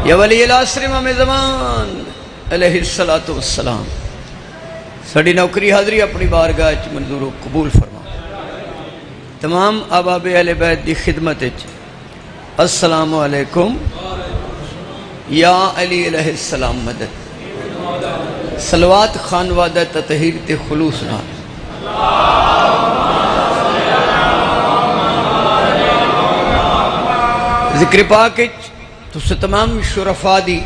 یا ولی العصر امام زمان علیہ السلام ساڑی نوکری حاضری اپنی بارگاہ منظور و قبول فرما۔ تمام احباب اہل بیت دی خدمت السلام علیکم یا علی علیہ السلام مدد صلوات خانوادہ تطہیر تے خلوص نال ذکر پاک تس تمام شرفاء دی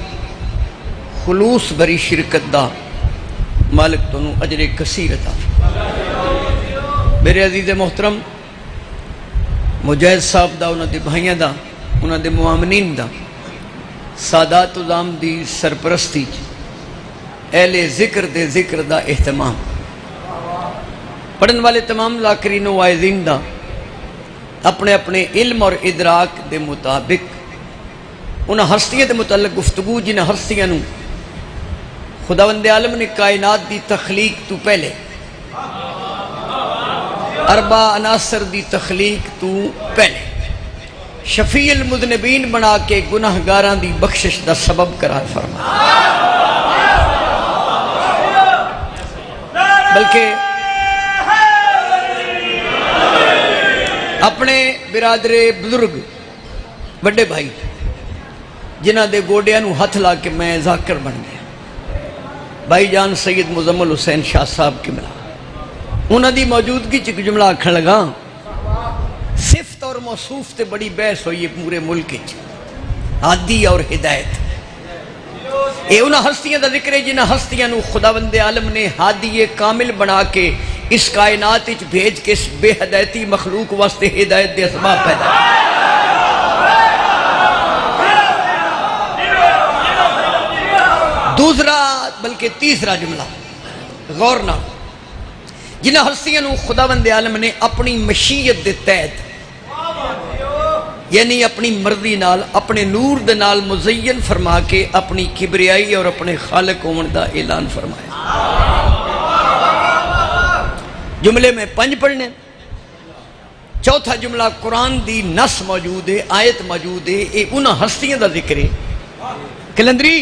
خلوص بری شرکت دا مالک تنو اجر کثیر عطا۔ میرے عزیز محترم مجاہد صاحب دا انہاں دے بھائیاں دا انہاں دے معامنین دا سادات عظام دی سرپرستی اہل ذکر دے ذکر دا اہتمام پڑھن والے تمام ذاکرین و واعظین دا اپنے اپنے علم اور ادراک دے مطابق انہاں ہستیاں دے متعلق گفتگو جنہاں ہستیاں نو خداوند عالم نے کائنات دی تخلیق تو پہلے اربع عناصر دی تخلیق تو پہلے شفیع المذنبین بنا کے گناہگاراں دی بخشش دا سبب قرار فرما، بلکہ اپنے برادر بزرگ بڑے بھائی جنہ دے گوڑیاں نو ہتھ لا کے میں ذاکر بن گیا، بھائی جان سید مزمل حسین شاہ صاحب کی ملا انہاں دی موجودگی چ جملہ آکھن لگا۔ صفت اور موصوف تے بڑی بحث ہوئی ہے پورے ملک چ، ہادی اور ہدایت اے انہاں ہستیاں دا ذکر ہے جنہاں ہستیاں نو خداوند عالم نے ہادی کامل بنا کے اس کائنات وچ بھیج کے اس بے ہدایتی مخلوق واسطے ہدایت دے اسباب پیدا دوسرا بلکہ تیسرا جملہ غور نہ جنہاں ہستیاں نو خداوند عالم نے اپنی مشیت دے تحت یعنی اپنی مرضی نال اپنے نور دے نال مزین فرما کے اپنی کبریائی اور اپنے خالق ہون دا اعلان فرمایا۔ جملے میں 5 پڑھنے، چوتھا جملہ قرآن دی نص موجود ہے، آیت موجود ہے، یہ انہاں ہستیاں دا ذکر ہے کلندری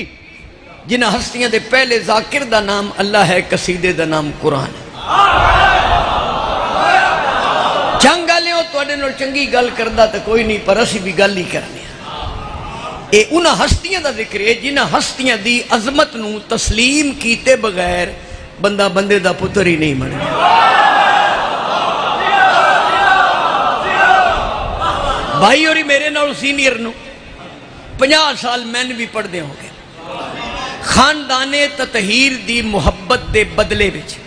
جنہاں ہستیاں دے پہلے ذاکر دا نام اللہ ہے، قصیدے دا نام قرآن ہے۔ جنگ آلے ہو تو اڈے نور چنگی گل کردہ تا کوئی نہیں، پر اسی بھی گل ہی کرنے اے انہاں ہستیاں دا ذکر ہے جنہاں ہستیاں دی عظمت نو تسلیم کیتے بغیر بندہ بندے دا پتر ہی نہیں بنے۔ بھائی اور میرے نال سینئر نو 50 سال میں نے بھی پڑھ دے ہوں گے، خاندان تطہیر دی محبت دے بدلے وچ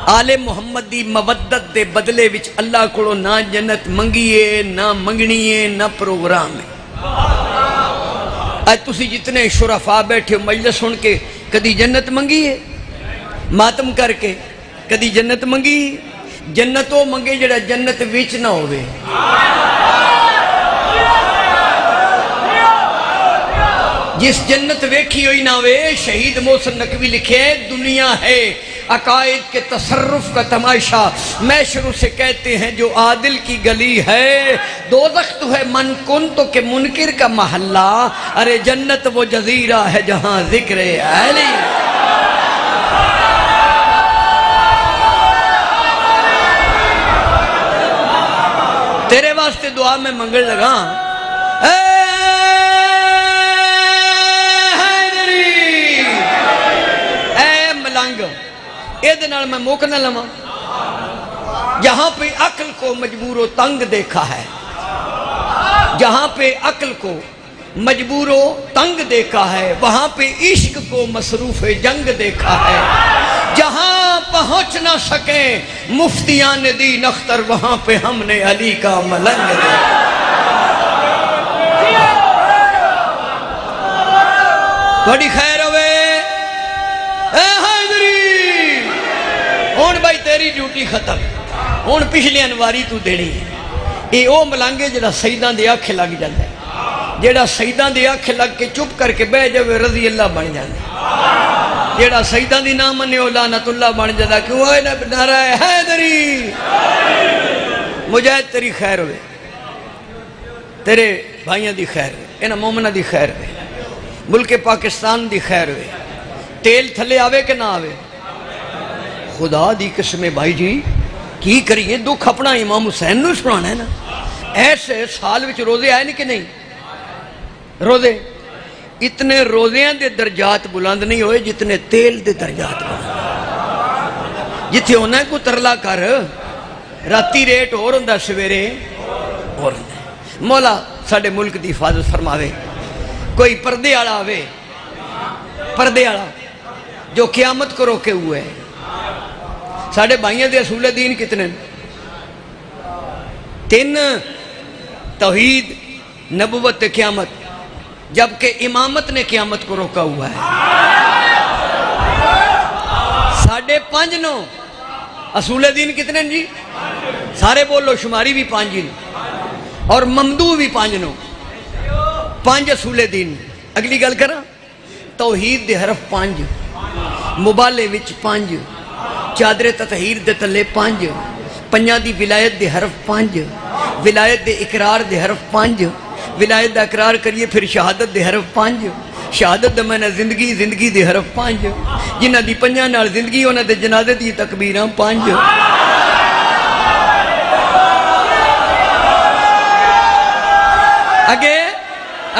آل محمد دی مودت دے بدلے وچ اللہ کو نہ جنت منگیے نہ منگنیے نہ پروگرام ہے۔ آج تسی جتنے شرفاء بیٹھے ہو مجلس سن کے کدی جنت منگیے ماتم کر کے، کدی جنت منگی جنتوں منگے جڑا جنت وچ نہ ہوئے۔ جس جنت ویکھی ہوئی نہ ہوئے، شہید محسن نقوی لکھے دنیا ہے عقائد کے تصرف کا تماشا، میں شروع سے کہتے ہیں جو عادل کی گلی ہے، دوزخ تو ہے من کن تو کہ منکر کا محلہ، ارے جنت وہ جزیرہ ہے جہاں ذکر علی۔ تیرے واسطے دعا میں منگل لگا، اے ملنگ ایدنال میں موکنے لما، جہاں پہ عقل کو مجبور و تنگ دیکھا ہے، جہاں پہ عقل کو مجبور و تنگ دیکھا ہے، وہاں پہ عشق کو مصروف جنگ دیکھا ہے، جہاں پہنچ نہ سکیں مفتیان دین اختر وہاں پہ ہم نے علی کا ملنگ دیکھا۔ بڑی خیر ہوئے اے حیدری، ہون بھائی تیری ڈیوٹی ختم، ہون پچھلی انواری تو دینی ہے۔ یہ او ملانگے جڑا سیدان دی آنکھ لگ جاندے، جڑا سیدان دی آنکھ لگ کے چپ کر کے بہ جاوے رضی اللہ بن جاندے، جڑا سیدان دی نام نے لعنت اللہ بن جاتا کیوں ہے نعرہ حیدری۔ مجاہد تیری خیر ہوئے، تیرے بھائیاں دی خیر ہوئے، انہاں مومنہ دی خیر ہوئے، ملک پاکستان دی خیر ہوئے، تیل تھلے آوے کہ نہ آوے؟ خدا دی قسم بھائی جی کی کریے، دکھ اپنا امام حسین نو سنانا ہے نا۔ ایسے سال وچ روزے آئے نہیں کہ نہیں؟ روزے اتنے روزیاں دے درجات بلند نہیں ہوئے جتنے تیل دے درجات بلند۔ جتھے ہونا ہے کو ترلا کر، راتی ریٹ اور ہوندا سویرے اور ہوندا۔ مولا ساڈے ملک دی حفاظت فرماوے۔ کوئی پردے والا آوے، پردے والا جو قیامت کو روکے ہوئے ہے۔ ساڑھے بھائیوں دے اصول دین کتنے؟ 3، توحید، نبوت، قیامت، جبکہ امامت نے قیامت کو روکا ہوا ہے۔ 5.5 اصول دین کتنے جی؟ سارے بولو، شماری بھی 5 اور ممدو بھی 5 5 اصول دین۔ اگلی گل کرا، توحید دے حرف 5، مبالے وچ 5، چادر تطہیر دے تلے 5، پنجاں دی ولایت دے حرف 5، ولایت دے اقرار دے حرف 5، ولایت دا اقرار کریے پھر شہادت دے حرف 5، شہادت دے معنی زندگی، زندگی دے حرف 5، جنہ دی 5 نال زندگی انہاں دے جنازے دی تکبیراں 5۔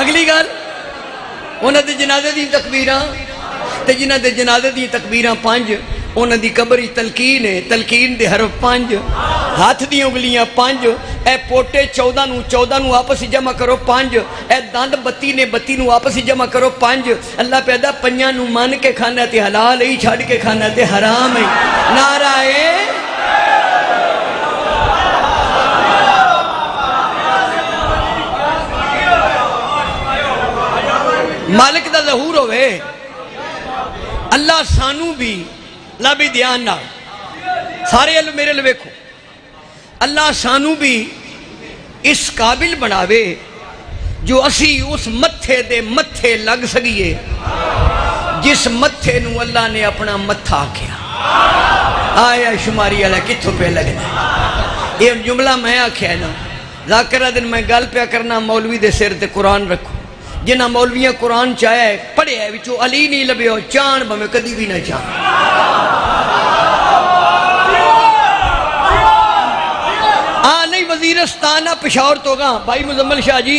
اگلی گل، انہاں دے جنازے دی تکبیراں تے جنہ دے جنازے دی تکبیراں 5، انہاں دی قبر تلقین ہے، تلقین دے حرف 5، ہاتھ دی انگلیاں 5، اے پوٹے 14 نو آپس جمع کرو 5، اے دند 32 نو آپس جمع کرو 5۔ اللہ پیدا 5 نو مان کے کھانا تے حلال ہے، چھڑ کے کھانا تے حرام ہے۔ نعرہ مالک دا ظہور ہوئے۔ اللہ سانو بھی لابی دھیان نہ، سارے علم میرے لئے ویکھو، اللہ سانو بھی اس قابل بناوے جو اسی اس متھے دے متھے لگ سکیے جس متھے نو اللہ نے اپنا متھا کیا۔ آیا شماری علیہ کتھو پہ لگنا ہے؟ یہ جملہ میں آکھیا ہے نا، ذاکرہ دن میں گل پہ کرنا مولوی دے سر تے قرآن رکھو، جنہ مولویاں قرآن چاہے ہے پڑھے ہے وچو علی نہیں لبے ہو، چان بہمیں کدی بھی نہ چان۔ نہیں وزیرستان پشاور تو گا بھائی مزمل شاہ جی،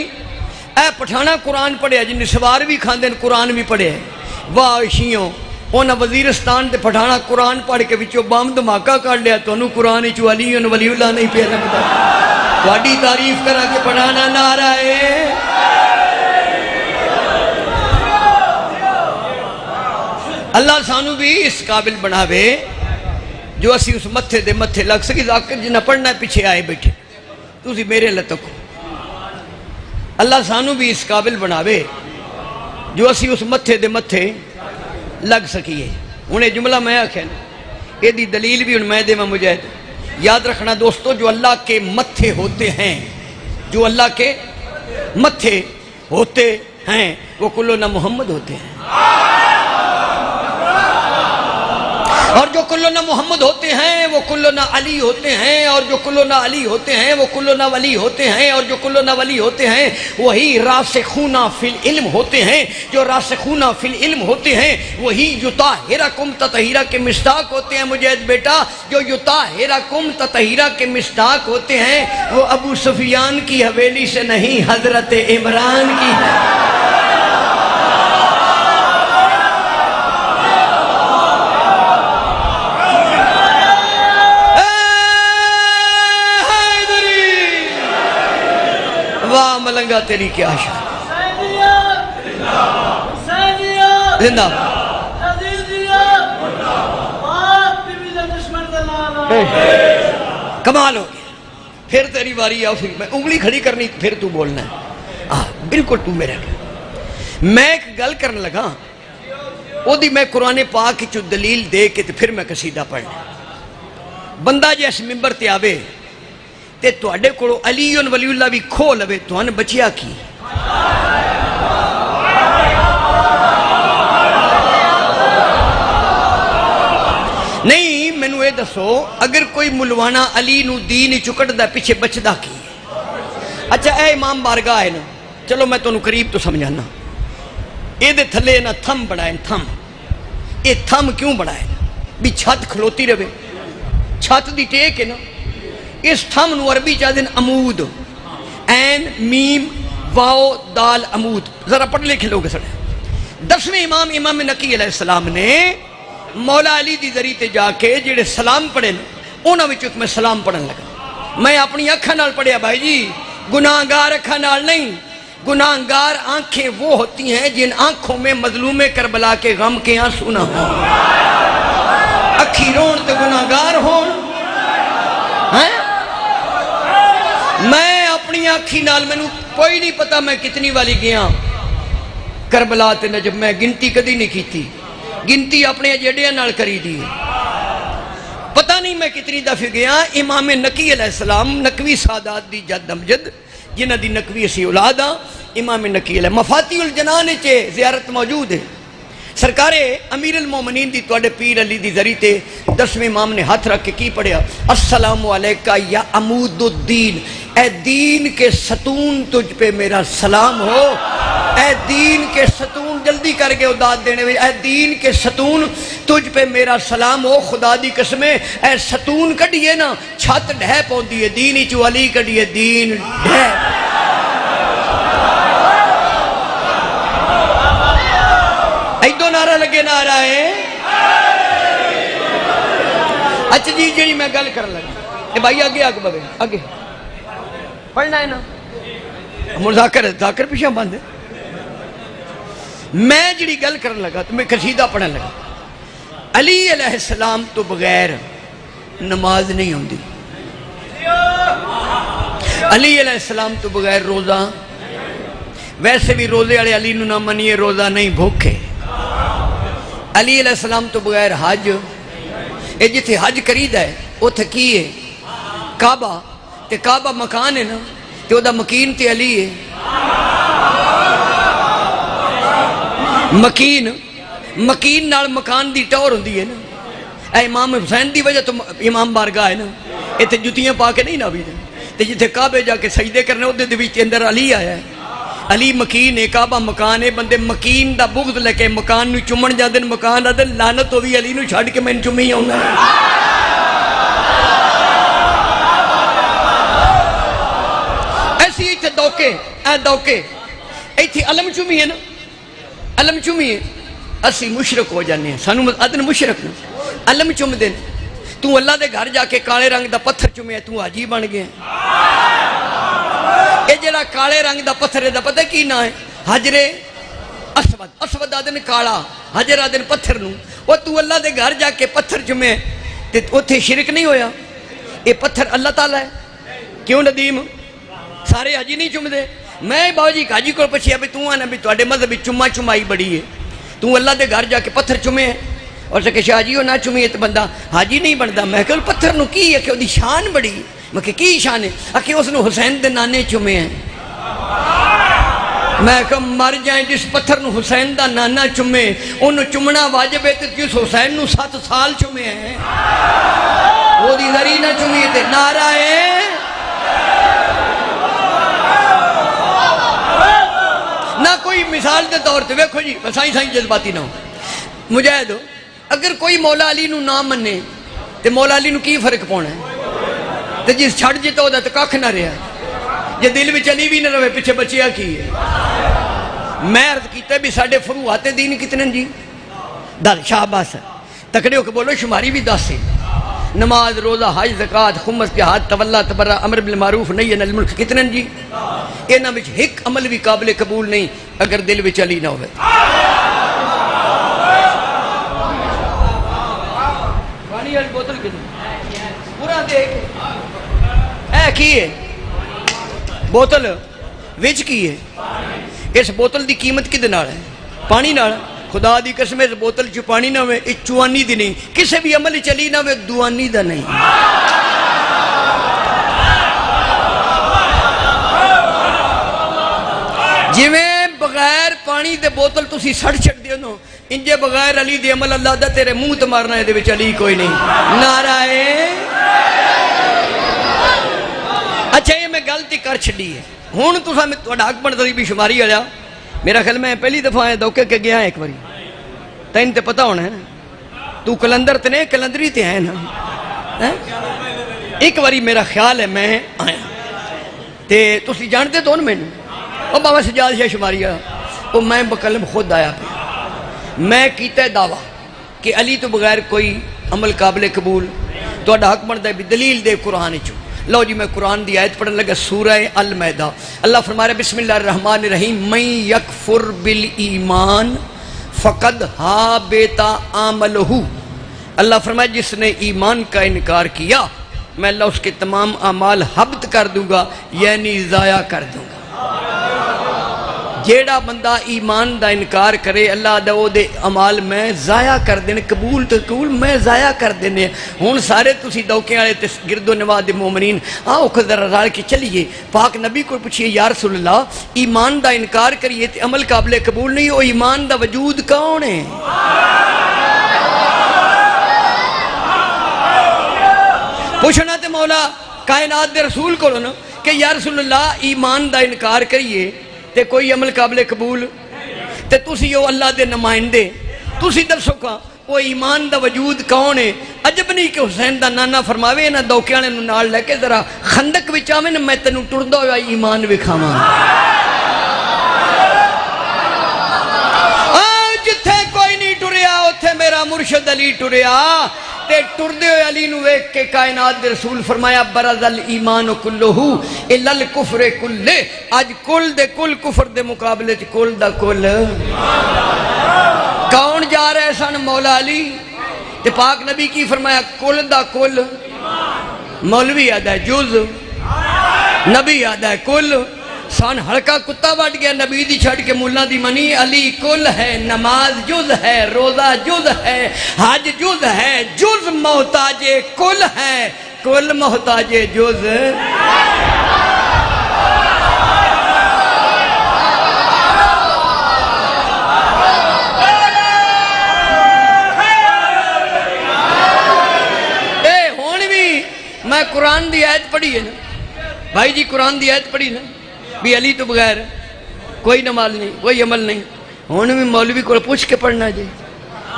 اے پٹھانا قرآن پڑھے ہے، جن سوار بھی کھاندے قرآن بھی پڑھے ہے۔ واہ شیوں اونا وزیرستان تے پٹھانا قرآن پڑھ کے وچو بام دھماکہ کر لیا، تو انہوں قرآن چو علی ولی اللہ نہیں پہ لگتا۔ واڈی تعریف کرا کے پٹھانا نعرہ ہے۔ اللہ سانو بھی اس قابل بناوے جو اسی اس متھے دے متھے لگ سکی۔ ذاکر جنہ پڑھنا ہے پیچھے آئے بیٹھے، تو اسی میرے لتکو۔ اللہ سانو بھی اس قابل بناوے جو اسی اس متھے دے متھے لگ سکیے۔ انہیں جملہ میں آکھیں، یہ دی دلیل بھی ان میں دے میں مجاہد۔ یاد رکھنا دوستو، جو اللہ کے متھے ہوتے ہیں، جو اللہ کے متھے ہوتے ہیں وہ کلنا محمد ہوتے ہیں، اور جو کلنا محمد ہوتے ہیں وہ کلنا علی ہوتے ہیں، اور جو کلنا علی ہوتے ہیں وہ کلنا ولی ہوتے ہیں، اور جو کلنا ولی ہوتے ہیں وہی راسخون فی العلم ہوتے ہیں۔ جو راسخون فی العلم ہوتے ہیں وہی یطہرکم تطہیرہ کے مصداق ہوتے ہیں۔ مجاہد بیٹا، جو یطہرکم تطہیرہ کے مصداق ہوتے ہیں وہ ابو سفیان کی حویلی سے نہیں، حضرت عمران کی۔ واہ ملنگا تیری کیا شان، زندہ کمال ہو گیا۔ پھر تیری باری آؤ، پھر میں انگلی کھڑی کرنی، پھر تو بولنا ہے۔ بالکل تو میرے میں ایک گل کرنے لگا، وہ دی میں قرآن پاک چو دلیل دے کے پھر میں قصیدہ پڑھنا۔ بندہ جیس ممبر تے آوے تے تو اڈے کوڑو علی ولی اللہ بھی کھو لوے، تو انہیں بچیا کی۔ نہیں میں نو اے دسو، اگر کوئی ملوانا علی نو دین چکٹ دا پیچھے بچ دا کی۔ اچھا اے امام بارگاہ ہے نا، چلو میں تو قریب تو سمجھانا، یہ تھلے نہ تھم بنائے تھم. یہ تھم کیوں بنائے بھی چھت کھلوتی رہے, چھت دی ٹیک ہے نا. اس تھم نو عربی چاہ دن عمود, این میم واو دال عمود. ذرا پڑھ لکھ لوگ سڑے. 10ویں امام نقی علیہ السلام نے مولا علی دی ذریعے تے جا کے جڑے سلام پڑھے نا انہاں وچ میں سلام پڑھن لگا. میں اپنی اکھاں نال پڑھیا بھائی جی, گناہگار اکھاں نال نہیں. گناہگار آنکھیں وہ ہوتی ہیں جن آنکھوں میں مظلوم کربلا کے غم کے آنسو نہ ہوں. اکھی رون تے گناہگار ہون. میں اپنی آنکھی نال میں کوئی نہیں پتا میں کتنی والی گیا کربلا تے نجب. میں گنتی کدی نہیں کیتی, گنتی اپنے جڑیاں نال کری دی. پتہ نہیں میں کتنی دفعہ گیا. امام نقی علیہ السلام نقوی سادات دی جد امجد جنہ دی نقوی اسی اولاد ہاں. امام نقی علیہ مفاتیح الجنان چے زیارت موجود ہے. سرکار امیر المومنین دی توڑے پیر علی دی ذریعے تے 10ویں امام نے ہاتھ رکھ کے کی پڑھیا, السلام علیکہ یا عمود الدین, اے دین کے ستون تجھ پہ میرا سلام ہو. اے دین کے ستون, جلدی کر کے داد دینے میں, اے دین کے ستون تجھ پہ میرا سلام ہو. خدا دی قسمیں اے ستون کڈیے نا چھت ڈھے پوندی ہے, دین ہی چو علی کڈیے دین ڈھے. ایدو نعرہ لگے نعرہ ہے. اچھا جی جی میں گل کر لگا. اے بھائی آگے آگے بھائی آگے پڑھنا ہے نا, ذاکر پیچھے بند ہے. میں جڑی گل کرن لگا تو میں قصیدہ پڑھن لگا. علی علیہ السلام تو بغیر نماز نہیں ہوندی. علی علیہ السلام تو بغیر روزہ, ویسے بھی روزے والے علی نو نہ منیے روزہ نہیں بھوکے. علی علیہ السلام تو بغیر حج, اے جتھے حج کریدا ہے اوتھے کی ہے کعبہ, تے کعبہ مکان ہے نا, تے او دا مکین تے علی ہے. مکین نال مکان دی ٹور ہوندی ہے نا. اے امام حسین دی وجہ تو امام بارگاہ ہے نا. ایتھے جتیاں پا کے نہیں نا بھی, تے جتھے کعبے جا کے سجدے کرنے اودے دے وچ اندر علی آیا ہے. علی مکین ہے, کعبہ مکان ہے. بندے مکین دا بغض لے کے مکان نو چومن جاندے, مکان دا لعنت ہووی علی نو چھڈ کے میں چومی آونا. ایسی ایتھے دوکے, اے دوکے ایتھے علم چومی ہے نا, علم چومی ہے. اسی مشرک ہو جانے ہیں, سانو ادن مشرک نا. علم چوم دے, تو اللہ دے گھر جا کے کالے رنگ دا پتھر چومے ہے, تو حاجی بن گیا. اے جڑا کالے رنگ دا پتھر ہے دا پتہ کی نا ہے, حجر اسود. اسود آدن کالا, حجر آدن پتھر نو. وہ تو اللہ دے گھر جا کے پتھر چومے تے اوتھے شرک نہیں ہویا. اے پتھر اللہ تعالیٰ ہے. کیوں ندیم سارے حاجی نہیں چوم دے. میں باو جی حاجی کو پوچھیا بھی تو آنا بھی تواڈے مذہب چما چمائی بڑی ہے, تو اللہ دے گھر جا کے پتھر چومے ہے. اور کہ شاہ جی وہ نہ چومیے تو بندہ حاجی نہیں بنتا. میں کہ پتھر نو کی ہے کہ وہ شان بڑی. میں کہ کی شان ہے؟ کہ اس نے حسین دے نانے چومے ہیں. میں کہ مر جائیں جس پتھر نو حسین دا نانا چومے, انہوں چومنا واجب ہے. جس حسین نو 7 سال چومے ہیں وہ دی ذری نہ چومیے تے نعرہ ہے. نہ کوئی مثال دے طور تے ویکھو جی سائیں سائیں جذباتی نہ ہو. مجاہد اگر کوئی مولا علی نو نہ منے تے مولا علی نو کی فرق پونا ہے؟ تے جس چھڑ جتا ہو دا تے ککھ نہ رہا. جے دل وچ علی بھی نہ رہے پیچھے بچیا کی ہے. میں عرض کیتا بھی ساڈے فروعات دین کتنے جی؟ 10 شاباش تکڑے ہو کے بولو شماری بھی 10 ہے. نماز, روزہ, حج, زکوٰۃ, خمس, جہاد, تولا, تبرہ, امر بالمعروف, نہی عن المنکر کتنے جی؟ انہاں وچ ایک عمل بھی قابل قبول نہیں اگر دل وچ علی نہ ہوے. پانی والی بوتل کتنے پورا دیکھ اے کی ہے بوتل وچ کی ہے. اس بوتل دی قیمت کدے نال ہے؟ پانی نال. خدا دی قسم اس بوتل چ پانی نہ ہوئے, چوانی دی نہیں. کسے بھی عمل چلی نہ ہوئے, دوانی دا نہیں. جویں بغیر پانی دے بوتل تسی سڑ چھک دیو نو, انجے بغیر علی دے عمل اللہ دا تیرے منہ تے مارنا ہے دے وچ علی کوئی نہیں. نعرہ ہے. اچھا یہ میں غلطی کر چھڈی ہے. ہن تساں تہاڈا حق بندا سی بھی شماری والا میرا خیال میں پہلی دفعہ ہے دوکے کے گیا ایک باری تین تے پتہ ہونا ہے نا تو کلندر تے نہیں کلندری تے ہے نا ایک باری میرا خیال ہے میں آیا تے تسی جانتے تو میں او بابا سجاد شاہ شماریہ او میں بقلم خود آیا پہ میں کیتا ہے دعویٰ کہ علی تو بغیر کوئی عمل قابل قبول تو اڈا حق بنتا ہے بھی دلیل دے قرآن چو لو جی میں قرآن دی آیت پڑھنے لگا سورہ المائدہ اللہ فرما رہا ہے بسم اللہ الرحمن الرحیم من یکفر بالایمان فقد حابط عملہ اللہ فرمایا جس نے ایمان کا انکار کیا میں اللہ اس کے تمام اعمال حبط کر دوں گا یعنی ضائع کر دوں گا جیڑا بندہ ایمان دا انکار کرے اللہ دا او دے عمال میں ضائع کر دینے قبول تو قبول میں ضائع کر دینے ہون سارے تسی دوکے آئے تے گرد و نواز دے مومنین آؤ خضر رال کی چلیے پاک نبی کو پوچھئے یا رسول اللہ ایمان دا انکار کریے تے عمل قابل قبول نہیں او ایمان دا وجود کون ہے پوچھنا تے مولا کائنات دے رسول کو نا کہ یا رسول اللہ ایمان دا انکار کریے تے کوئی عمل قابل قبول تے تسی یو اللہ دے نمائندے تسی دسو کا وہ ایمان دا وجود کون ہے عجب نہیں کہ حسین دا نانا فرماوے نا دوکیانے نو نال لے کے ذرا خندق وچاوے نا میں تنو ٹردہ ہوا ایمان وکھاواں جتھے کوئی نہیں ٹریا اتھے میرا مرشد علی ٹریا تے ٹردے ہوئے علی نو ایک کے کائنات دے رسول فرمایا برز الایمان کلہو الا الکفر کلے آج کل دے کل کفر دے مقابلے چ کل دا کل کون جا رہے سن مولا علی تے پاک نبی کی فرمایا کل دا کل مولوی آدھا ہے جز نبی آدھا ہے کل سان ہڑکا کتا بٹ گیا نبی دی چھڑ کے ملہ دی منی علی کل ہے نماز جز ہے روزہ جز ہے حج جز ہے جز محتاج کل ہے کل محتاج جز ہون بھی میں قرآن دی آیت پڑھی ہے نا بھائی جی قرآن دی آیت پڑھی نا بھی علی تو بغیر کوئی نماز نہیں کوئی عمل نہیں ہونے میں مولوی کو پوچھ کے پڑھنا جی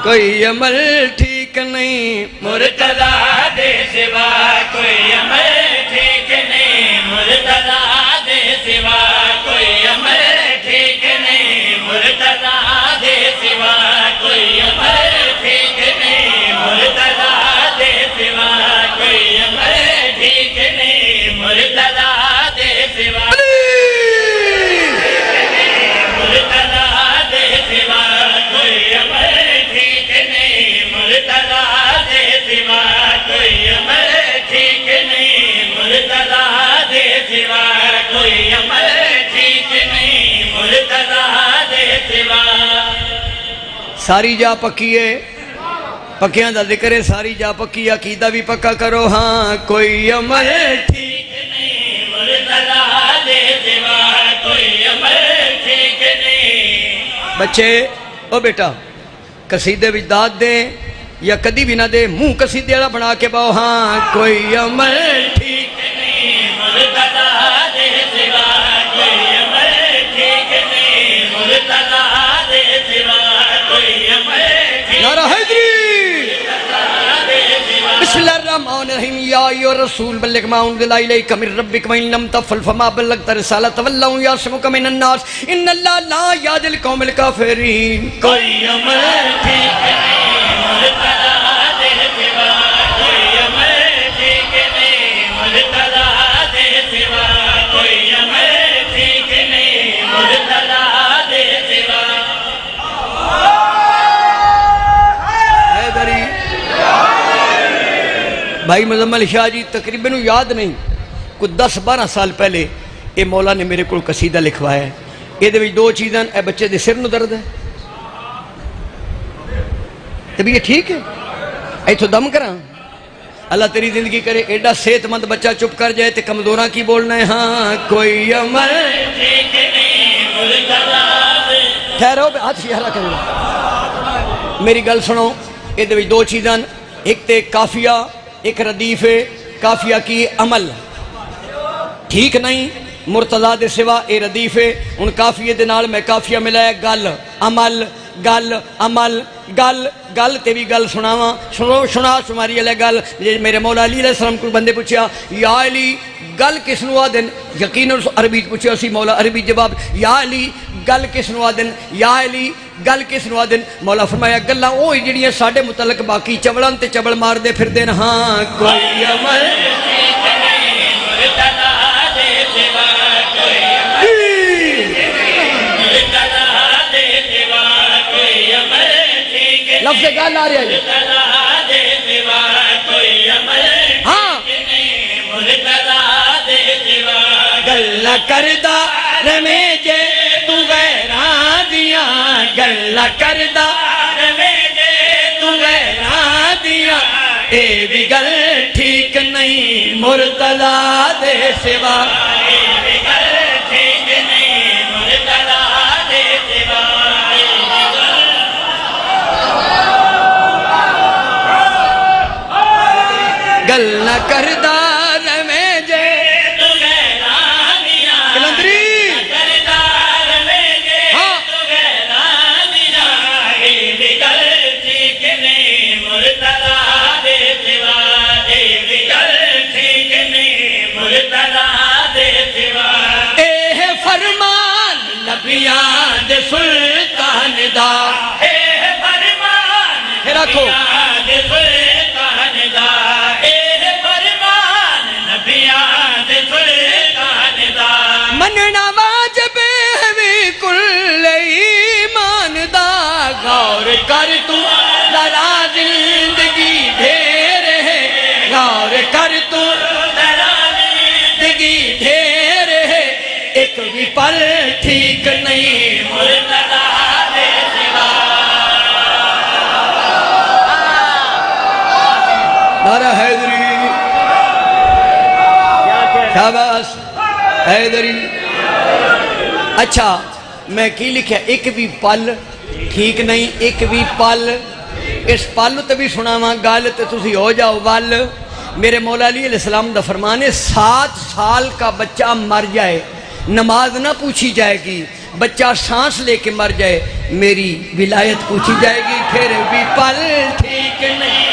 کوئی عمل ٹھیک نہیں مرتضی دے سوا کوئی عمل ٹھیک نہیں مرتضی دے سوا کوئی عمل ٹھیک نہیں مرتضی دے سوا کوئی عمل ٹھیک نہیں مرتضی دے سوا کوئی عمل ٹھیک نہیں مرتضی دے سوا ساری جا پکی ہے پکیاں دا ذکر ہے ساری جا پکی عقیدہ بھی پکا کرو ہاں کوئی عمل ٹھیک نہیں مرتضی دے سوا کوئی عمل ٹھیک نہیں بچے او بیٹا قصیدے بھی داد دیں یا کدی بھی نہ دے منہ قصیدے والا بنا کے باؤ ہاں کوئی عمل ٹھیک نہیں مرتضی دے سوا کوئی عمل ٹھیک نہیں مرتضی دے سوا کوئی عمل ٹھیک نعرہ حیدری بسم اللہ الرحمن الرحیم یا ایھا الرسول بلغ ما انزل الیک من ربک وان لم تفعل فما بلغت رسالۃ واللہ یعصمک من الناس ان اللہ لا یہدی القوم الکافرین کوئی عمل ٹھیک نہیں مرتضی دے سوا کوئی عمل ٹھیک نہیں مرتضی دے سوا کوئی عمل ٹھیک نہیں مرتضی دے سوا حیدری بھائی مزمل شاہ جی تقریباً یاد نہیں کچھ 10-12 سال پہلے یہ مولا نے میرے کو قصیدہ لکھوایا ہے یہ دو چیزاں اے بچے دے سر نو درد ہے تو بھی یہ ٹھیک ہے ایتھو دم کراں اللہ تیری زندگی کرے ایڈا صحت مند بچہ چپ کر جائے تے کمزوراں کی بولنا ہے ہاں کوئی عمل ٹھیک نہیں مرتضی ٹھہرو ہاتھ اشارہ کرو میری گل سنو یہ دو چیزاں ایک تے کافیہ ایک ردیف ہے کافیہ کی عمل ٹھیک نہیں مرتضی دے سوا اے ردیف ہے ان کافیے دے نال میں کافیہ ملایا گل عمل گل عمل گل گل تے بھی گل سناواں سنا شماری علیہ گل میرے مولا علی علیہ السلام کو بندے پوچھیا یا علی گل کس نو آدن یقین عربی پوچھیا اسی مولا عربی جواب یا علی گل کس نو آدن یا علی گل کس نو آدن مولا فرمایا گلاں اوہی جڑیاں ساڈے متعلق باقی چبڑاں تے چبڑ مار دے پھر دین ہاں کوئی عمل لفظ گل آ رہا ہے ہاں گل نہ کردہ رمے جے تو غیراں دیاں گل نہ کردہ رمے جے تو غیراں دیاں اے بھی گل ٹھیک نہیں مرتضی دے سوا اے بھی گل ٹھیک نہیں مرتضی دے سوا گل نہ کردہ رمے جے تو غیراں دیاں کلندری کردہ رمے جے تو غیراں دیاں اے بھی گل ٹھیک نہیں مرتضی دے سوا اے بھی گل ٹھیک نہیں مرتضی دے سوا اے فرمان نبیاں دے سلطان دا اے فرمان رکھو دے سلطان دا مننا واجب ہے کل ایمان دا غور کر تو ذرا زندگی ڈھیر ہے غور کر تو ذرا زندگی ڈھیر ہے ایک بھی پل ٹھیک نہیں مرتضی دے سوا نعرہ حیدری شاباش حیدری اچھا میں کی لکھا ایک بھی پل ٹھیک نہیں ایک بھی پل اس پل تے بھی سناواں گل تے تسی ہو جاؤ ول میرے مولا علی علیہ السلام دا فرمان ہے 7 سال کا بچہ مر جائے نماز نہ پوچھی جائے گی بچہ سانس لے کے مر جائے میری ولایت پوچھی جائے گی پھر بھی پل ٹھیک نہیں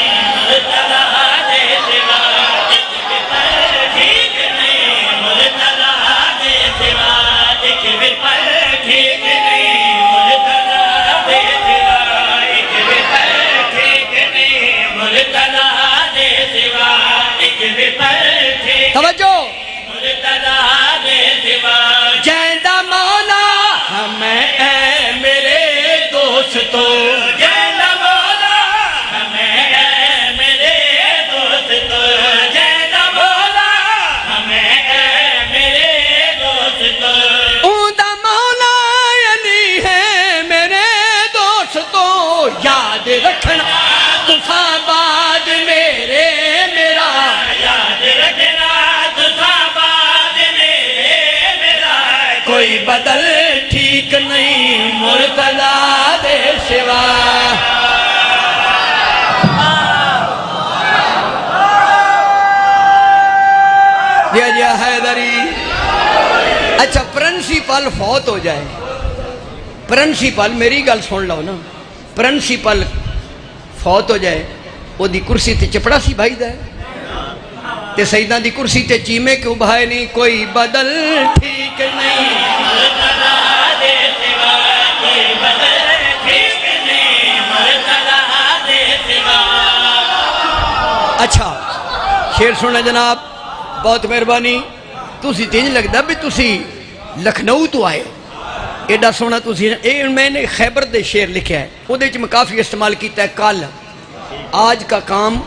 توجہ جیندہ مولا ہمیں اے میرے دوستو جیندہ مولا ہمیں اے میرے دوستو جیندہ مولا ہمیں اے میرے دوستو اوندہ مولا علی ہے میرے دوستو یاد رکھنا تساں بعد میرے میرا یاد رکھنا کوئی بدل ٹھیک نہیں مرتضی دے سوا جی حیدری اچھا پرنسپل فوت ہو جائے پرنسپل میری گل سن لو نا پرنسپل فوت ہو جائے وہ دی کرسی تے چپڑا سی بھائی دا تے سیدنا دی کرسی تے چیمے کیوں بھائے نہیں کوئی بدل ٹھیک نہیں اچھا شیر سننا جناب بہت مہربانی تسی تینج لگتا بھی تسی لکھنؤ تو آئے ایڈا سونا تسی میں نے خیبر دے شیر لکھا ہے وہ دے میں کافی استعمال کیتا ہے کل آج کا کام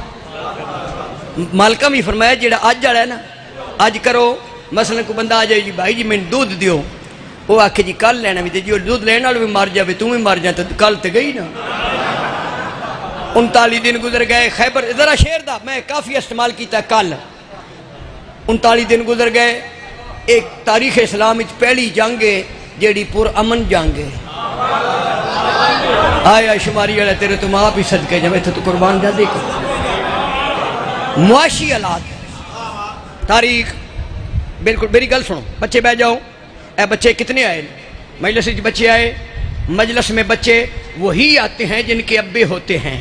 مالکہ بھی فرمایا جیڑا آج جڑا ہے نا آج کرو مثلا کو بندہ آ جائے جی بھائی جی میں دودھ دیو وہ آکھے جی کل لینا بھی تے جی دودھ لینا بھی مار جاوے تم بھی مار جائے تو کل تے گئی نا 39 دن گزر گئے خیبر ذرا شیر دا میں کافی استعمال کیتا ہے کل 39 دن گزر گئے ایک تاریخ اسلام وچ پہلی جنگ ہے جیڑی پر امن جنگ ہے آیا شماری والا تیرے تم آپ ہی صدقے جب تو قربان جا دیکھو معاشی حالات تاریخ بالکل میری گل سنو، بچے بیٹھ جاؤ. اے بچے کتنے آئے؟ مجلس میں بچے آئے. مجلس میں بچے وہی آتے ہیں جن کے ابے ہوتے ہیں.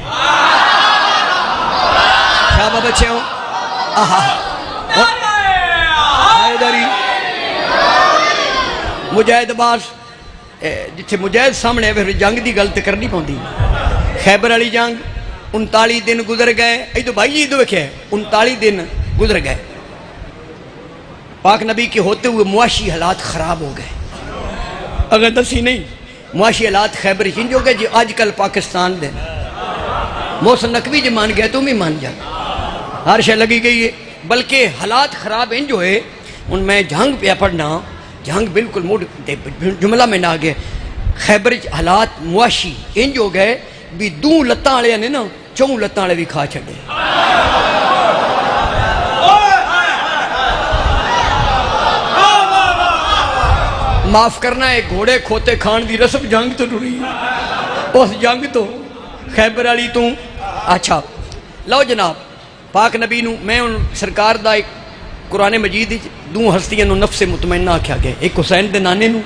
شابہ بچے ہوں. حیدری مجاہد باز جتھے مجاہد سامنے ہے پھر جنگ دی گل تے کرنی پوندی. خیبر والی جنگ 39 دن گزر گئے. ای تو بھائی تو ویکھیا 39 دن گزر گئے. پاک نبی کے ہوتے ہوئے معاشی حالات خراب ہو گئے. اگر دسی نہیں معاشی حالات خیبر چینج ہو گئے جی. آج کل پاکستان دے محسن نقوی جو مان گیا تم بھی مان جا، ہر شے لگی گئی ہے. بلکہ حالات خراب انج ہوئے. ان میں جنگ پہ پڑھنا، جنگ بالکل موڈ جملہ میں نہ آ گئے. خیبر حالات معاشی انج ہو گئے بھی دوں لتاں والے نے نا چوں لتاں والے بھی کھا چھڑے. معاف کرنا ہے، گھوڑے کھوتے کھان دی رسم جنگ تو ٹری. اس جنگ تو خیبر والی تو اچھا لو جناب. پاک نبی نو میں ان سرکار دا ایک قرآن مجید دو ہستیاں نو نفس مطمئنہ آکھیا گیا. ایک حسین دے نانے نو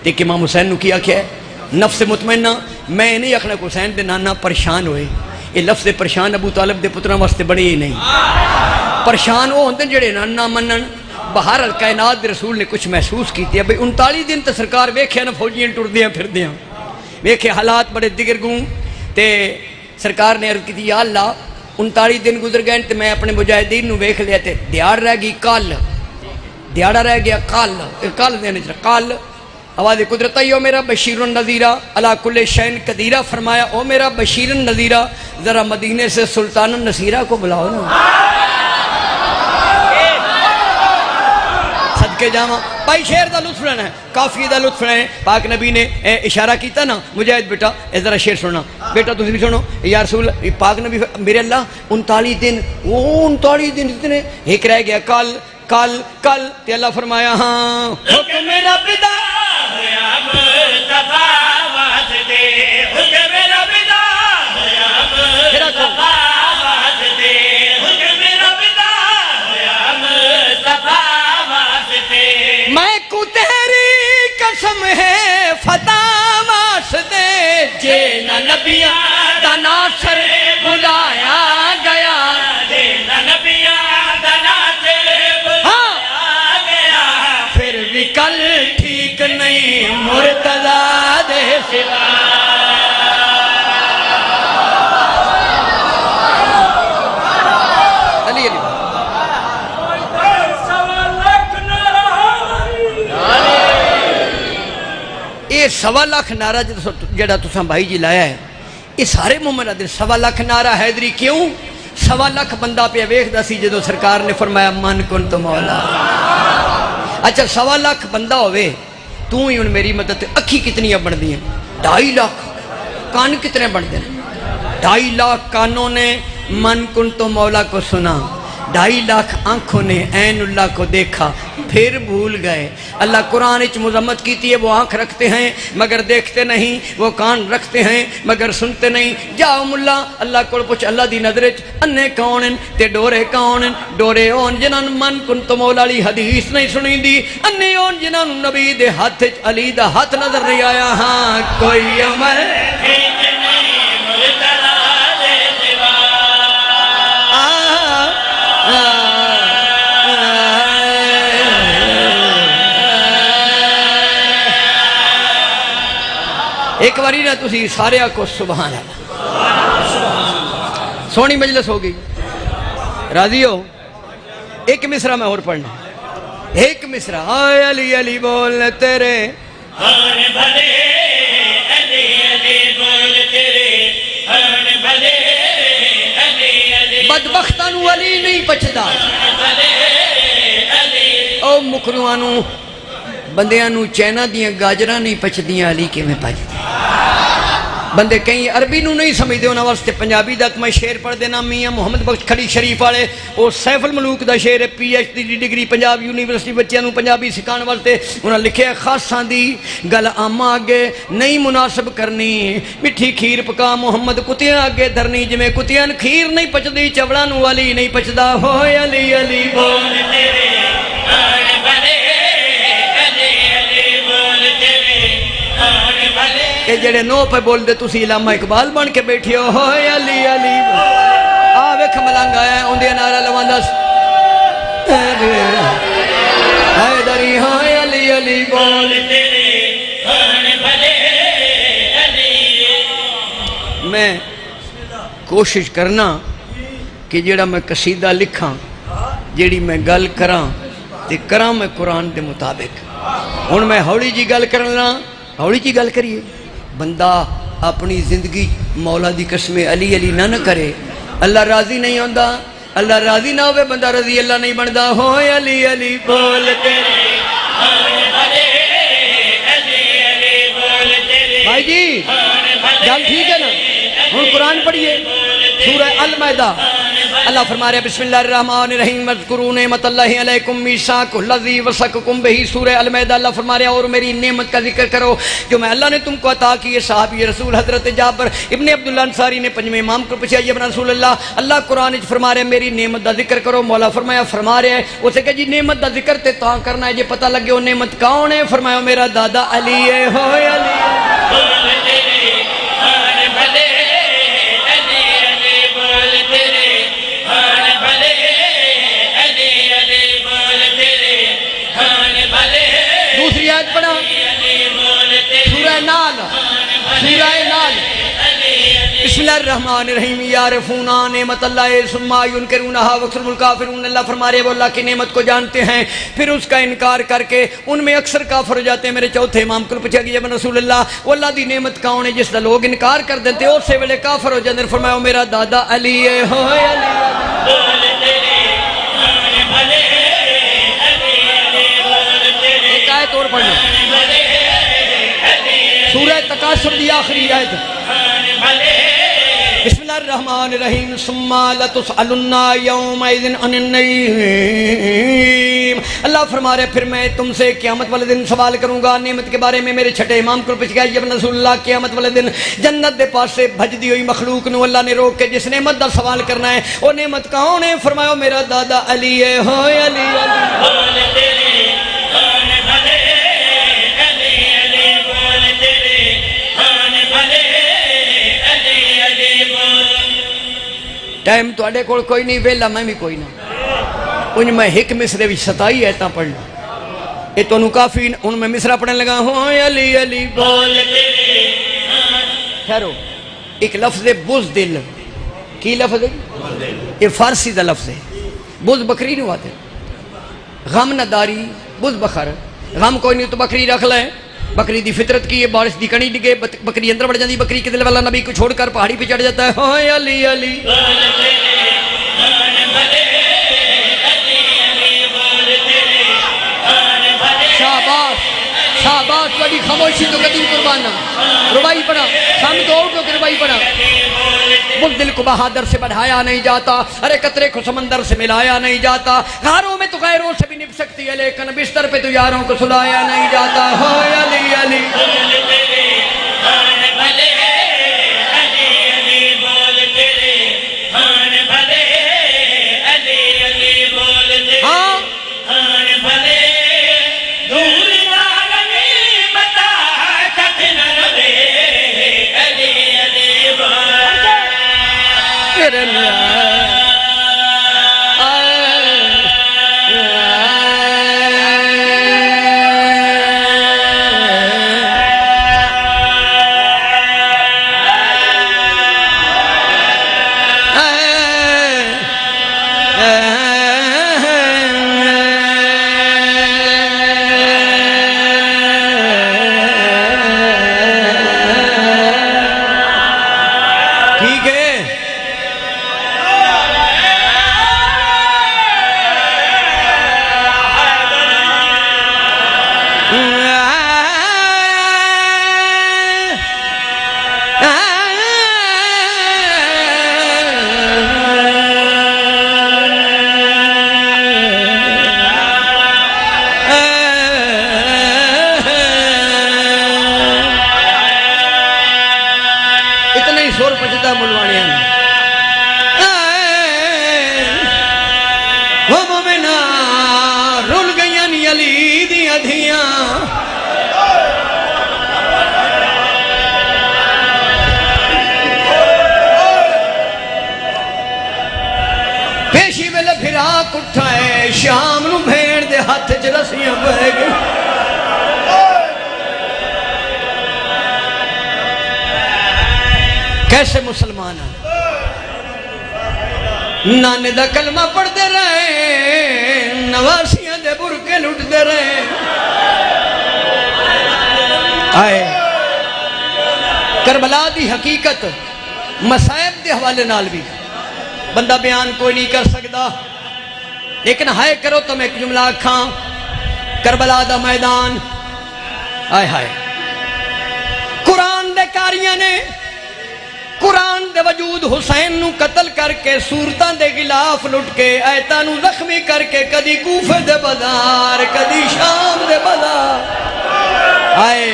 تے ایک امام حسین نو کی آکھیا ہے نفس مطمئنہ. میں نہیں آکھنا کہ حسین دے نانا پریشان ہوئے. یہ لفظ پریشان ابو طالب دے پتراں واسطے بنے ہی نہیں. پریشان وہ ہوندے جڑے نہ منن. بہر کائنات دے رسول نے کچھ محسوس کیتی ہے. بھئی 39 دن تے سرکار ویکھیا نا فوجیاں ٹردیاں پھردیاں، ویکھے حالات بڑے دگرگوں. تے سرکار نے عرض کی یا اللہ 39 دن گزر گئے تے میں اپنے مجاہدین نو ویکھ لیا تے دیاڑ رہ گئی کل، دیاڑا رہ گیا کل دینے کل. آواز قدرت او میرا بشیر النذیرہ علی کل شین قدیرہ. فرمایا او میرا بشیر النذیرہ ذرا مدینے سے سلطان النصیرہ کو بلاؤ نا. صدقے جاواں بھائی شعر دا لطف لینا ہے، کافی دا لطف لینا ہے. پاک نبی نے اشارہ کیتا نا مجاہد بیٹا اے ذرا شعر سننا بیٹا تسی بھی سنو. یا رسول پاک نبی میرے اللہ 39 دن وہ 39 دن اتنے ایک رہ گیا کل کل کل. تے اللہ فرمایا ہاں حکم رب دا ہویا مصطفیٰ واسطے، حکم رب دا ہویا مصطفیٰ واسطے، حکم رب دا ہویا مصطفیٰ واسطے. میں کو تیری قسم ہے فتح واسطے جے نہ نبیاں دا ناصر بلایا گیا. دینا نبیاں دا ناصر بلایا گیا. پھر بھی کل ٹھیک نہیں مرتضیٰ دے سوا. علی علی یہ 1.25 لاکھ نعرہ جڑا تساں بھائی جی لایا ہے یہ سارے مومن دے 1.25 لاکھ نعرہ حیدری کیوں؟ 1.25 لاکھ بندہ پہ ویکھدا سی جدو سرکار نے فرمایا من کن تو مولا. اچھا 1.25 لاکھ بندہ ہوئے تو ہی ان میری مدد. اکھی کتنی بن دی ہیں؟ 2.5 لاکھ. کان کتنے بن دے؟ 2.5 لاکھ کانوں نے من کن تو مولا کو سنا. 2.5 لاکھ آنکھوں نے عین اللہ کو دیکھا پھر بھول گئے. اللہ قرآن اچ مذمت کیتی ہے وہ آنکھ رکھتے ہیں مگر دیکھتے نہیں، وہ کان رکھتے ہیں مگر سنتے نہیں. جاؤ ملا اللہ کو پوچھ اللہ دی نظر اچ انے کون ہیں تے ڈورے کون ہیں؟ ڈورے اون جنہاں من کن تو مولا علی حدیث نہیں سنی دی، انے اون جنہاں نبی دے ہاتھ اچ علی دا ہاتھ نظر نہیں آیا. ہاں کوئی عمل ٹھیک نہیں مرتضیٰ دے سوا. ایک باری نا تسی سارے کو سبحان اللہ. سونی مجلس ہو گئی، راضی ہو؟ ایک مصرع میں اور پڑھنا، ایک مصرع. آئے علی علی بول تیرے ہن بھلے علی علی بول تیرے، ہن بھلے علی علی بدبختاں نو علی نہیں پچدا. بھلے علی. او مکروਆਂ نو بندیاں نو چائنا دیاں گاجراں نہیں پچدیاں علی کیویں پچدے؟ بندے کئی عربی نو نہیں سمجھدے انہاں واسطے پنجابی دا میں شعر پڑھ دینا. میاں محمد بخش کھڑی شریف والے او سیف الملوک دا شعر ہے. P H D degree Punjab university بچیاں نو پنجابی سکھانے واسطے انہاں لکھیا خاصاں دی گل آما اگے نہیں مناسب کرنی، مٹھی کھیر پکا محمد کتیاں اگے دھرنی. جویں کتیاں کھیر نہیں پچدی چوڑاں نو علی نہیں پچدا. ہوئے علی علی بول تیرے آن بھلے علی علی بول تیرے آن بھلے کہ جڑے نو پہ بول دے تسی علامہ اقبال بن کے بیٹھے ہو ہوئے علی علی ویکھ ملنگ آیا اندے نعرہ لواندس حیدری ہوئے علی علی بول تیرے آن بھلے علی میں کوشش کرنا کہ جڑا میں قصیدہ لکھاں جڑی میں گل کراں تے کراں میں قرآن دے مطابق ہن میں ہولی جی گل کرنا ہولی جی گل کریے بندہ اپنی زندگی مولا دی قسم علی علی نہ کرے اللہ راضی نہیں ہوندا اللہ راضی نہ ہوئے بندہ رضی اللہ نہیں بندا ہوئے علی علی بول تیرے آن بھلے علی علی بول تیرے بھائی جی گل ٹھیک ہے نا ہن قرآن پڑھیے سورہ المائدہ اللہ فرما رہے ہیں بسم اللہ الرحمن الرحیم واذکروا نعمت اللہ علیکم میثاق الذی وثقکم بہ سورہ المائدہ اللہ فرما رہے ہیں اور میری نعمت کا ذکر کرو جو میں اللہ نے تم کو عطا کی ہے صحابی رسول حضرت جابر ابن عبداللہ انصاری نے پنجویں امام کو پوچھا یا رسول اللہ اللہ قرآن وچ فرما رہے ہیں میری نعمت دا ذکر کرو مولا فرمایا فرما رہے ہیں اسے کہ جی نعمت دا ذکر تے تاں کرنا ہے جے پتہ لگے وہ نعمت کون ہے فرمایا میرا دادا علی ہے ہوئے علی بول تیرے آن بھلے علی علی بول تیرے آن بھلے علی علی بول تیرے آن بھلے دوسری آیت پڑھا علی بول تیرے سورہ نال بسم اللہ الرحمن الرحیم یعرفون نعمت اللہ ثم ینکرونها واکثر الکافرون اللہ فرما رہے ہیں وہ اللہ کی نعمت کو جانتے ہیں پھر اس کا انکار کر کے ان میں اکثر کافر ہو جاتے ہیں میرے چوتھے امام کو پوچھا گیا رسول اللہ وہ اللہ دی نعمت کون ہے جس دا لوگ انکار کر دیتے اور سے ویلے کافر ہو جاتے ہیں فرمایا میرا دادا علی ہے ہوئے علی بول تیرے آن بھلے علی علی بول تیرے ایک آیت اور پڑھنا بھلے علی سورہ تکاثر دی آخری آیت آن بھلے بسم اللہ الرحمن الرحیم ثم لتسألن یومئذ عن النعیم اللہ فرما رہے پھر میں تم سے قیامت والے دن سوال کروں گا نعمت کے بارے میں میرے چھٹے امام کو پوچھ گیا جب رسول اللہ قیامت والے دن جنت دے پاس سے بھج دی ہوئی مخلوق نو اللہ نے روک کے جس نعمت دا سوال کرنا ہے وہ نعمت کون ہے فرمایا میرا دادا علی ہے ہوئے علی علی بول تیرے آن بھلے علی علی بول تیرے آن بھلے علی علی بول ٹائم تو اڈے کوئی نہیں ویلا میں بھی کوئی نہ ان میں ایک مصرے بھی 27 ایتاں پڑھنا یہ تو کافی ان میں مصرہ پڑھنے لگا ہوئے علی علی بول تیرے خیرو ایک لفظ ہے بزدل کی لفظ ہے یہ فارسی دا لفظ ہے بز بکری نہیں ہوتے غم نہ داری بز بخر غم کوئی نہیں تو بکری رکھ لیں بکری دی فطرت کی یہ بارش دی کنی ڈگے بکری اندر بڑھ جاتی بکری کے دل والا نبی کو چھوڑ کر پہاڑی پہ چڑھ جاتا ہے ہوئے علی علی بول تیرے آن بھلے علی علی بول تیرے آن بھلے شاباش شاباش بڑی خاموشی تو قدیم قربان ربائی پڑھا سامنے تو اور کے ربائی پڑھا بل دل کو بہادر سے بڑھایا نہیں جاتا ارے قطرے کو سمندر سے ملایا نہیں جاتا غاروں میں تو غیروں سے بھی نپ سکتی ہے لیکن بستر پہ تو یاروں کو سلایا نہیں جاتا ہوئے علی علی بول تیرے آن بھلے علی علی بول تیرے آن بھلے علی علی بول تیرے ہاں آن بھلے دور نہ لگے بتا کٹ نہ رہے علی علی بول تیرے ٹھیک ہے اتنا ہی شور پچتا ملوانیاں وہ مومنا رول گئی دیاں دھیاں پیشی ویلے پھراک اٹھائے شام نو بھیڑ دے ہاتھ چ رسیاں بہ گئی کیسے مسلمان ہیں نانے دا کلمہ پڑھتے رہے نواسیاں دے برکے لٹتے رہے آئے کربلا دی حقیقت مصائب دے حوالے نال بھی بندہ بیان کوئی نہیں کر سکتا لیکن ہائے کرو تم ایک جملہ کھاں کربلا دا میدان آئے ہائے قرآن دے کاریاں نے قرآن دے وجود حسین نو قتل کر کے صورتاں دے غلاف لٹ کے ایتاں نو زخمی کر کے کدی کوفے دے بازار کدی شام دے بازار آئے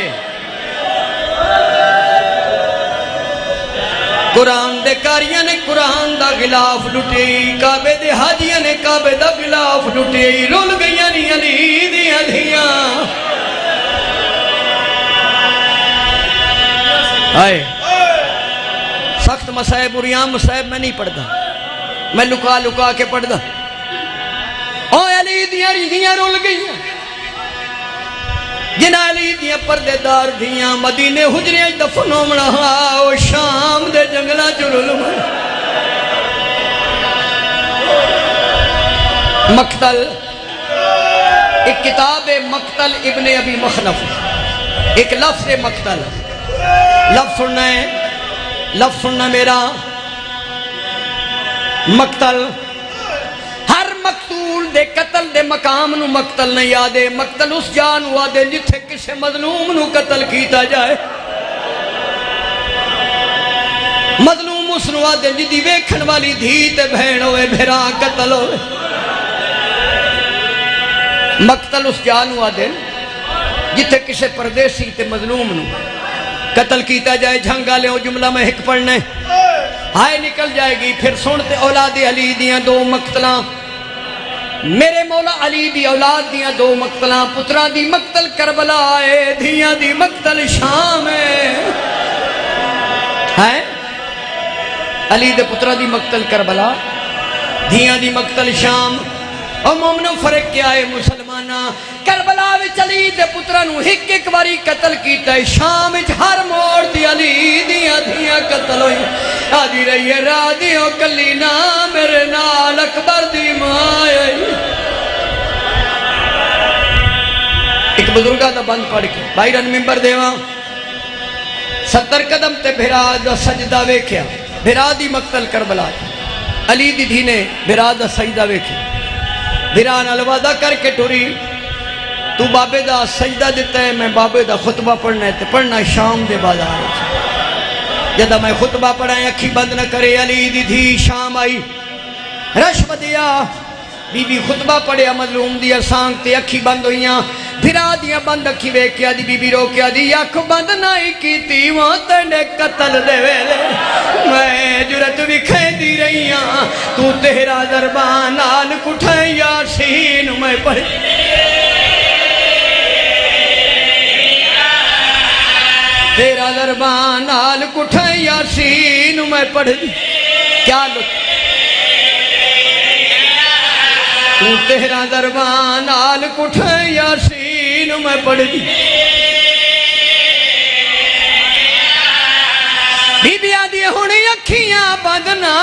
قرآن دے کاریاں نے قرآن دا غلاف لٹی کعبے دے حاجیاں نے کعبے دا غلاف لٹی رول گئیاں نی علی دیاں دھیاں آئے سخت مسائب اور یہاں مسائب میں نہیں پڑھتا میں لکا لکا کے پڑھتا او علی دیاں ریدیاں رول گئیاں جنہ علی دیاں پردے دار دیاں مدینے حجریاں دفن ہومنا او شام دے جنگلہ چلو مقتل ایک کتاب مقتل ابن ابی مخلف ایک لفظ مقتل لفظ سننا ہے لفظ سننا میرا مقتل ہر مقتول دے قتل دے مقام نو مقتل نہیں یادے مقتل اس جان ہوا دے جتھے کسے مظلوم نو قتل کیتا جائے مظلوم اس نو آدے جدی ویکھن والی دھی تے بہن ہوئے بھیرا قتل ہوئے مقتل اس جان ہوا دے جتھے کسے پردیسی تے مظلوم نو قتل کیتا جائے جھنگا لے وہ جملہ میں ایک پڑھنے ہائے نکل جائے گی پھر سنتے اولاد علی دیاں دو مقتلاں میرے مولا علی دی اولاد دیاں دو مقتلاں پتران دی مقتل کربلا ہے دھیاں دی مقتل شام ہے علی دے پتران دی مقتل کربلا دھیاں دی مقتل شام اور مومنوں فرق کیا ہے مسلمانہ کربلا وچ علی دے پترانو ہک ایک باری قتل کیتا ہے شام وچ ہر موڑ دی علی دیاں دھیاں قتل ہوئی آدھی رہی ہے راہ دیوں کلی نا میرے نال اکبر دی ماں ایک بزرگاں دا بند پڑھ کے بھائی رن ممبر دیواں 70 قدم تے بھرا دا سجدہ ویکھیا بھرا دی مقتل کربلا علی دی دھی نے بھرا دا سجدہ ویکھیا بھرا نال وعدہ کر کے ٹوری تو بابے دا سجدہ دیتا ہے میں بابے دا خطبہ پڑھنا ہے تے پڑھنا شام دے بازار جدہ میں خطبہ پڑھائیں اکھی بند نہ کرے علی دی دھی شام آئی رش بدیا بی بی خطبہ پڑھیا مظلوم دیا سانگ تے اکھی بند ہوئیاں بھرا دیا بند اکھی ویکیا دی بی بی روکیا دی اکھ بند نہیں کیتی وہاں تنے قتل دے ویلے میں جرت بھی کھیندی رہیاں تو تیرا دربان آل کٹھائیں یاسین میں پڑھ تیرا دربان آل کٹھائیں یاسین میں پڑھ دی کیا لطف تو تیرا دربان آل کٹھائیں یاسین میں پڑھ دی بی بی آدھی ہونی اکھیاں بندنا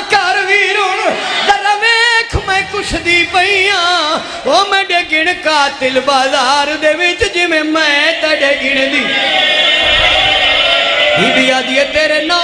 کر ویرون در ویکھ میں کچھ دی پئیاں او میں ڈے گن قاتل بازار دے وچ جی میں تڑے گن دی بی بی آدھی تیرے نا